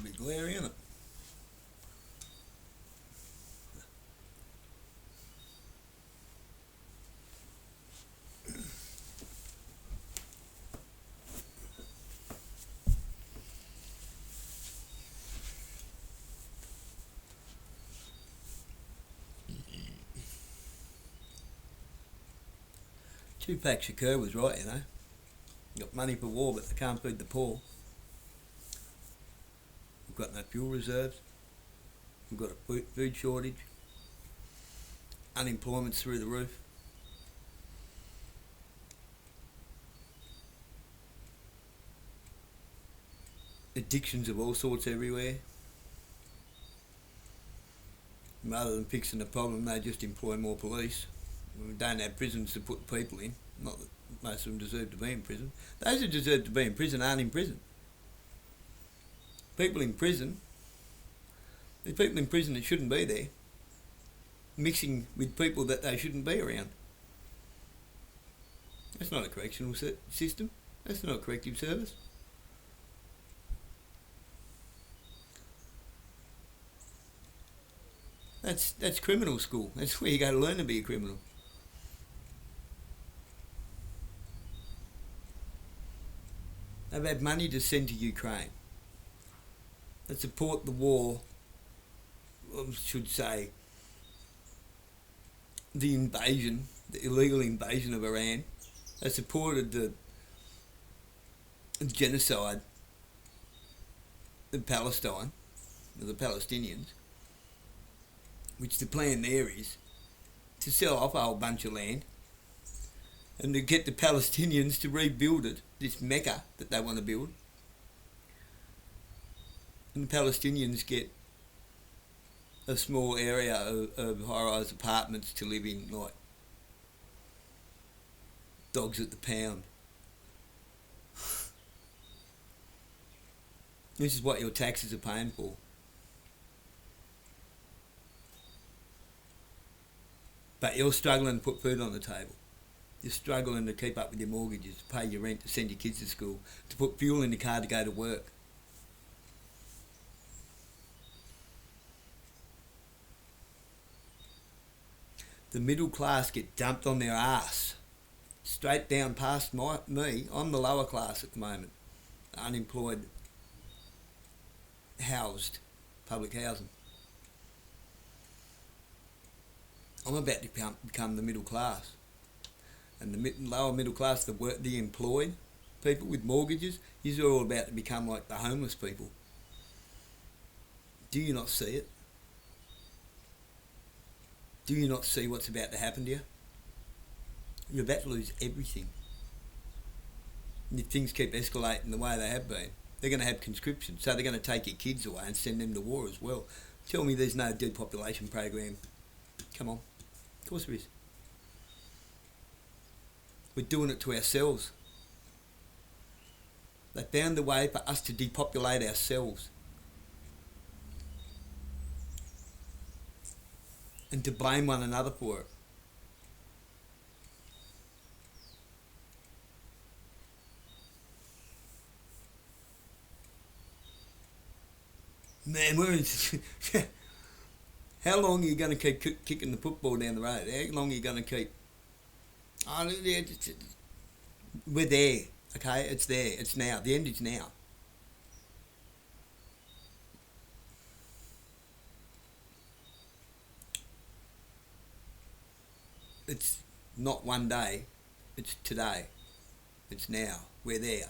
a bit glary, isn't it? Tupac Shakur was right, you know. Got money for war, but they can't feed the poor. We've got no fuel reserves. We've got a food shortage. Unemployment's through the roof. Addictions of all sorts everywhere. Rather than fixing the problem, they just employ more police. We don't have prisons to put people in. Not that most of them deserve to be in prison. Those who deserve to be in prison aren't in prison. People in prison, there's people in prison that shouldn't be there, mixing with people that they shouldn't be around. That's not a correctional system. That's not a corrective service. That's criminal school. That's where you go to learn to be a criminal. They've had money to send to Ukraine that support the war, I should say, the invasion, the illegal invasion of Iran. They supported the genocide of Palestine, of the Palestinians, which the plan there is to sell off a whole bunch of land and to get the Palestinians to rebuild it, this Mecca that they want to build. And the Palestinians get a small area of high-rise apartments to live in, like dogs at the pound. This is what your taxes are paying for. But you're struggling to put food on the table. You're struggling to keep up with your mortgages, to pay your rent, to send your kids to school, to put fuel in the car to go to work. The middle class get dumped on their ass, straight down past me. I'm the lower class at the moment, unemployed, housed, public housing. I'm about to become the middle class. And the lower middle class, the employed people with mortgages, you're all about to become like the homeless people. Do you not see it? Do you not see what's about to happen to you? You're about to lose everything. And if things keep escalating the way they have been, they're going to have conscription. So they're going to take your kids away and send them to war as well. Tell me there's no depopulation program. Come on. Of course there is. We're doing it to ourselves. They found a way for us to depopulate ourselves. And to blame one another for it. Man, we're in... How long are you going to keep kicking the football down the road? How long are you going to keep... Oh, we're there, okay? It's there. It's now. The end is now. It's not one day. It's today. It's now. We're there.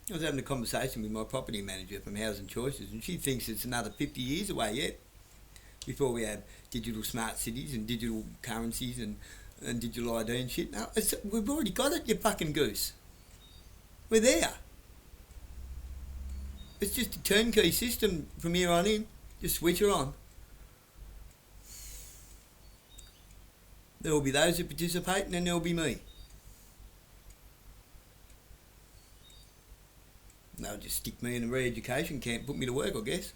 I was having a conversation with my property manager from Housing Choices, and she thinks it's another 50 years away yet before we have digital smart cities and digital currencies and digital ID and shit. No, we've already got it, you fucking goose. We're there. It's just a turnkey system from here on in. Just switch her on. There will be those who participate, and then there will be me. They'll just stick me in a re-education camp, put me to work, I guess.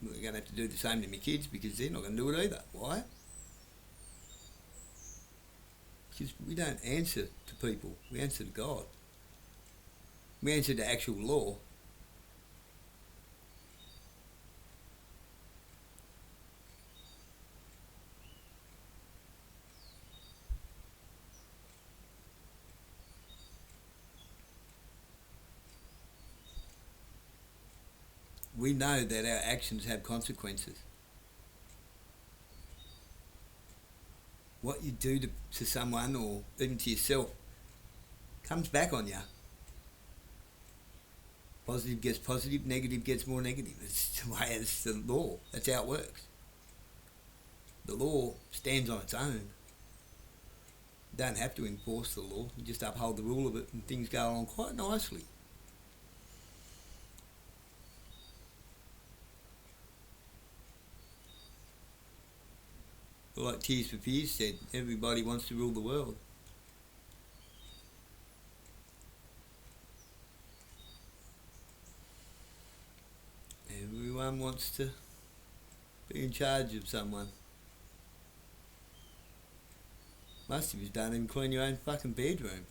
We're going to have to do the same to my kids because they're not going to do it either. Why? Because we don't answer to people, we answer to God. We answer to actual law. We know that our actions have consequences. What you do to someone or even to yourself comes back on you. Positive gets positive, negative gets more negative. It's the way it's the law. That's how it works. The law stands on its own. You don't have to enforce the law. You just uphold the rule of it and things go along quite nicely. Like Tears for Fears said, everybody wants to rule the world. Everyone wants to be in charge of someone. Most of you don't even clean your own fucking bedroom.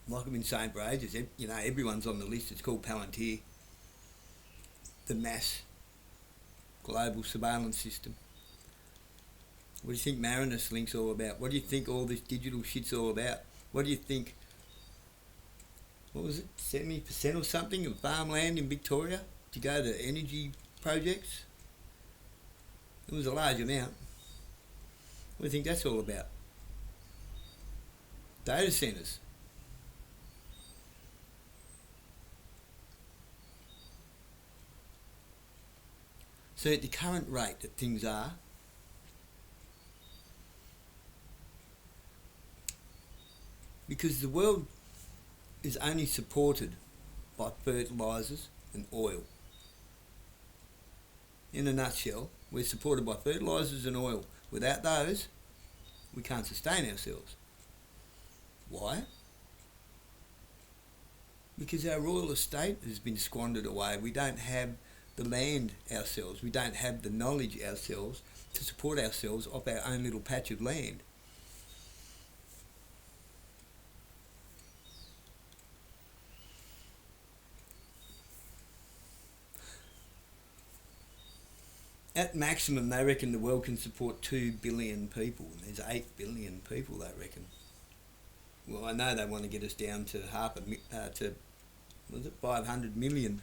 Like I've been saying for ages, you know, everyone's on the list. It's called Palantir. The mass global surveillance system. What do you think Marinus Link's all about? What do you think all this digital shit's all about? What do you think, what was it, 70% or something of farmland in Victoria to go to energy projects? It was a large amount. What do you think that's all about? Data centres. So at the current rate that things are, because the world is only supported by fertilisers and oil. In a nutshell, we're supported by fertilisers and oil. Without those, we can't sustain ourselves. Why? Because our royal estate has been squandered away. We don't have the land ourselves. We don't have the knowledge ourselves to support ourselves off our own little patch of land. At maximum, they reckon the world can support 2 billion people, and there's 8 billion people, they reckon. Well, I know they want to get us down to to 500 million.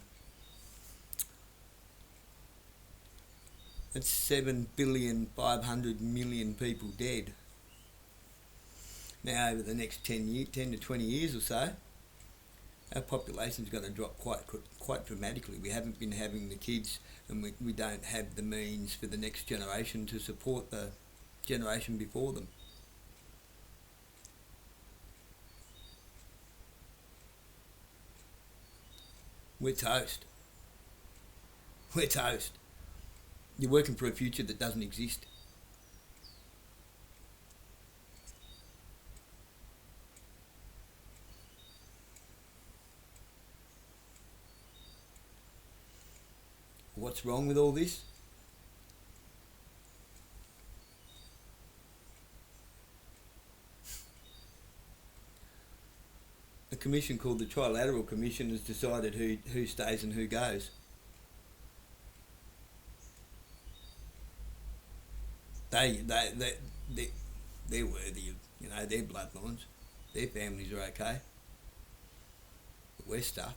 That's 7,500,000,000 people dead. Now, over the next 10 to 20 years or so, our population's going to drop quite dramatically. We haven't been having the kids, and we don't have the means for the next generation to support the generation before them. We're toast. We're toast. You're working for a future that doesn't exist. What's wrong with all this? A commission called the Trilateral Commission has decided who stays and who goes. They're worthy of, you know, their bloodlines. Their families are okay. But we're stuffed.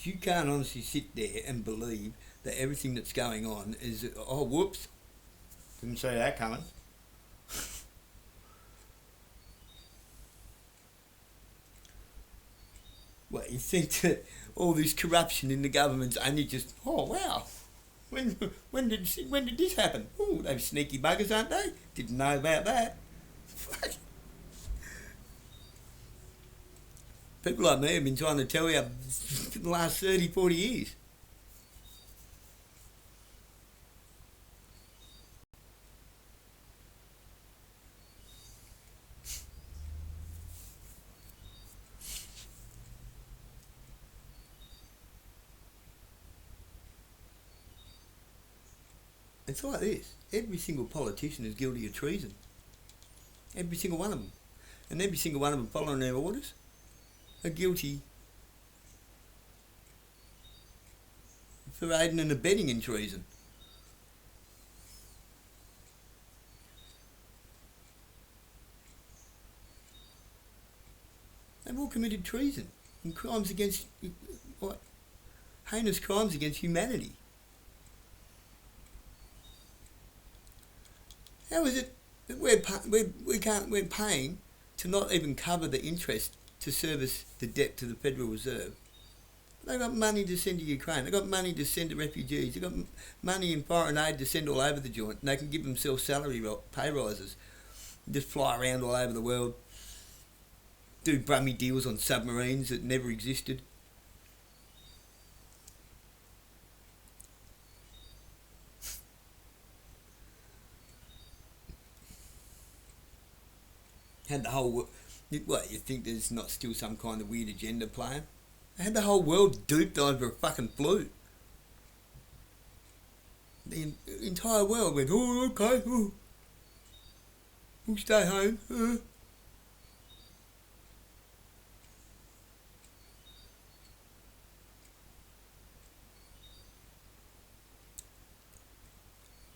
You can't honestly sit there and believe that everything that's going on is, oh, whoops, didn't see that coming. What, you think that all this corruption in the government's only just, oh wow, when did this happen? Oh, they're sneaky buggers, aren't they? Didn't know about that. People like me have been trying to tell you for the last 30, 40 years. It's like this. Every single politician is guilty of treason. Every single one of them. And every single one of them following their orders are guilty for aiding and abetting in treason. They've all committed treason and crimes against, what, heinous crimes against humanity. How is it that we're paying to not even cover the interest to service the debt to the Federal Reserve? They've got money to send to Ukraine. They've got money to send to refugees. They've got money in foreign aid to send all over the joint. And they can give themselves pay rises. Just fly around all over the world. Do brummy deals on submarines that never existed. Had the whole... What, you think there's not still some kind of weird agenda playing? They had the whole world duped over a fucking flu. The entire world went, oh, okay, oh, we'll stay home.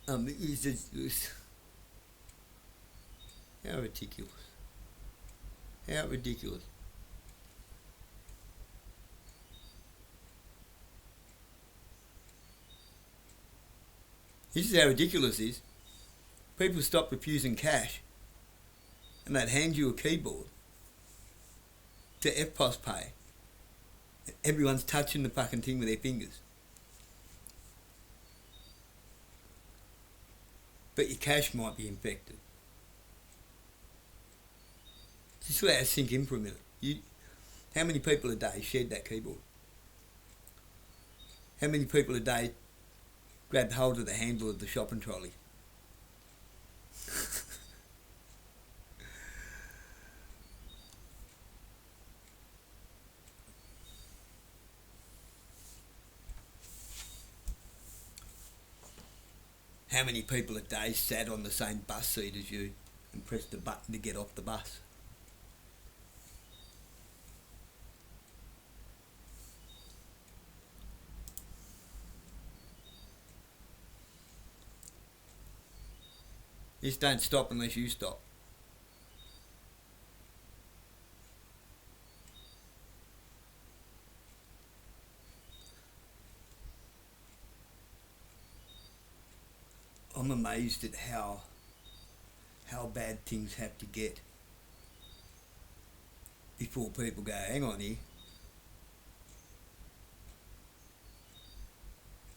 It's how ridiculous. How ridiculous. This is how ridiculous it is. People stop refusing cash and they'd hand you a keyboard to FPOS pay. Everyone's touching the fucking thing with their fingers. But your cash might be infected. Just let that sink in for a minute. How many people a day shared that keyboard? How many people a day grabbed hold of the handle of the shopping trolley? How many people a day sat on the same bus seat as you and pressed the button to get off the bus? Just don't stop unless you stop. I'm amazed at how bad things have to get before people go, hang on here.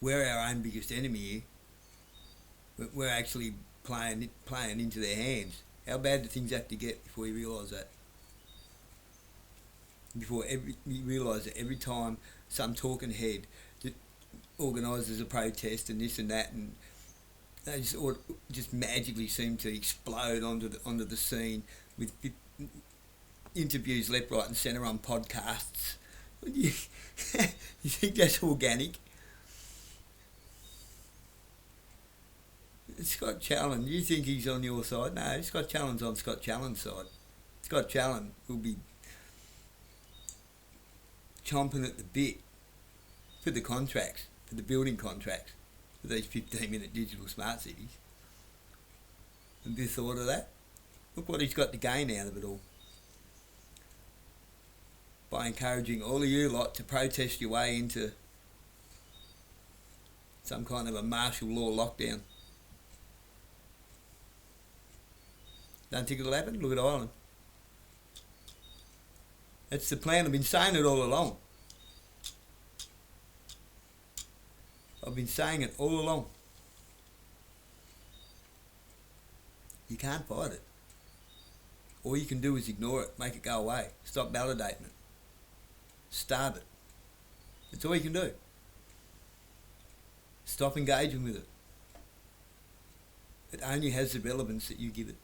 We're our own biggest enemy here. We're actually playing into their hands. How bad do things have to get before you realise that? Before you realise that every time some talking head that organises a protest and this and that, and they just magically seem to explode onto the scene with interviews left, right and centre on podcasts. You think that's organic? Scott Challen, you think he's on your side? No, Scott Challen's on Scott Challen's side. Scott Challen will be chomping at the bit for the contracts, for the building contracts, for these 15-minute digital smart cities. Have you thought of that? Look what he's got to gain out of it all. By encouraging all of you lot to protest your way into some kind of a martial law lockdown. Don't think it'll happen? Look at Ireland. That's the plan. I've been saying it all along. I've been saying it all along. You can't fight it. All you can do is ignore it, make it go away, stop validating it, starve it. That's all you can do. Stop engaging with it. It only has the relevance that you give it.